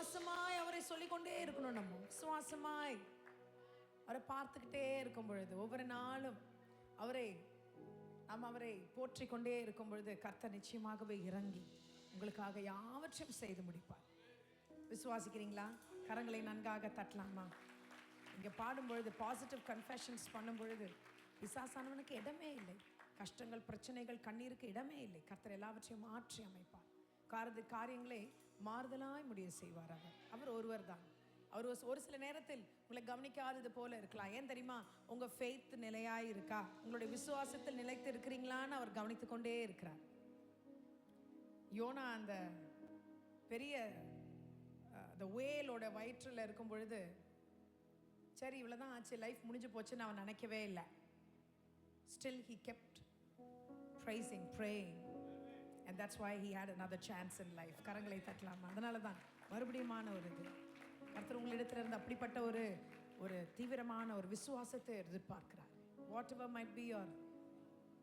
விசுவாசமாய் அவரை சொல்லிக்கொண்டே இருக்கணும். நம்ம விசுவாசமாய் அவரை பார்த்துக்கிட்டே இருக்கும் பொழுது, ஒவ்வொரு நாளும் அவரை போற்றிக் கொண்டே இருக்கும் பொழுது, கர்த்தர் நிச்சயமாகவே இறங்கி உங்களுக்காக யாவற்றையும் செய்து முடிப்பார். விசுவாசிக்கிறீங்களா? கரங்களை நன்காக தட்டலாமா? இங்கே பாடும்பொழுது, பாசிட்டிவ் கன்ஃபெஷன்ஸ் பண்ணும் பொழுது, பிசாசானவனுக்கு இடமே இல்லை. கஷ்டங்கள், பிரச்சனைகள், கண்ணீருக்கு இடமே இல்லை. கர்த்தர் எல்லாவற்றையும் மாற்றி அமைப்பார். காரியங்களை மாறுதலாய் முடிய செய்வார். அவர் ஒருவர் தான். அவர் ஒரு சில நேரத்தில் உங்களை கவனிக்காதது போல இருக்கலாம். ஏன் தெரியுமா? உங்கள் ஃபெய்த் நிலையாய் இருக்கா, உங்களுடைய விசுவாசத்தில் நிலைத்து இருக்கிறீங்களான்னு அவர் கவனித்து கொண்டே இருக்கிறார். யோனா அந்த பெரிய அந்த வேலோட வயிற்றில் இருக்கும் பொழுது, சரி இவ்வளோதான் ஆச்சு, லைஃப் முடிஞ்சு போச்சுன்னு அவன் நினைக்கவே இல்லை. Still he kept praising, praying, and that's why he had another chance in life. கரங்களை தட்டலாமா? அதனால தான் மறுபடியுமான ஒரு இது கர்த்தர் உங்களிடத்துல இருந்து அப்படிப்பட்ட ஒரு தீவிரமான ஒரு விசுவாசத்தை எதிர்பார்க்கிறார். What ever might be your,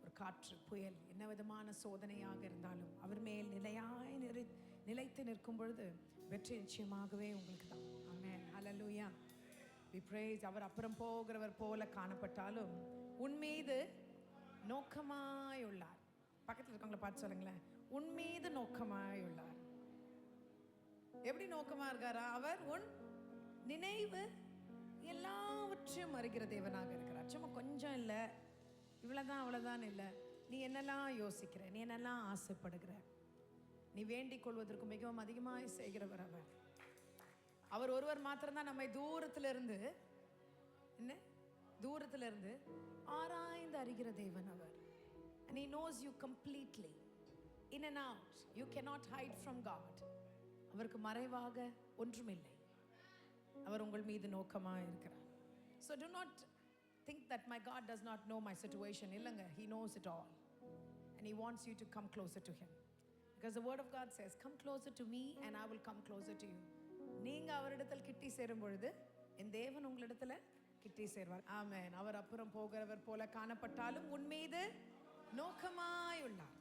ஒரு காற்று, புயல், என்ன விதமான சோதனையாக இருந்தாலும் அவர் மேல் நிலையாய் நிலைத்து நிற்கும் பொழுது வெற்றி நிச்சயமாகவே உங்களுக்கு தான். ஆமென், ஹல்லேலூயா. we praise. அவர் அப்புறம் போகிறவர் போல காணப்பட்டாலும் உன் மீது நோக்கமாய் உள்ளார். பக்கத்தில் இருக்கவங்கள பார்த்து சொல்லுங்களேன், உன் மீது நோக்கமாய் உள்ளார். எப்படி நோக்கமா இருக்காரா? அவர் உன் நினைவு எல்லாவற்றையும் அறிகிற தேவனாக இருக்கிறார். சும்மா கொஞ்சம் இல்லை, இவ்வளோதான் அவ்வளோதான் இல்லை. நீ என்னெல்லாம் யோசிக்கிற, நீ என்னெல்லாம் ஆசைப்படுகிற, நீ வேண்டிக் கொள்வதற்கு மிகவும் அதிகமாக செய்கிறவர் அவர். அவர் ஒருவர் மாத்திரம்தான் நம்மை தூரத்திலிருந்து ஆராய்ந்து அறிகிற தேவன் அவர். And he knows you completely, in and out. You cannot hide from God. அவருக்கு மறைவாக ஒன்றுமில்லை. அவர் உங்கள் மீது நோக்கமாக இருக்கிறார். So do not think that my God does not know my situation. இல்லைங்க, he knows it all, and he wants you to come closer to him, because the word of God says, come closer to me and I will come closer to you. நீங்க அவரிடத்தில் கிட்டி சேரும் பொழுது என் தேவன் உங்களிடத்துல கிட்டி சேர்வார். ஆமென். அவர் அப்புறம் போகிறவர் போல காணப்பட்டாலும் உன் மீது நோக்கமாய் உள்ளார்.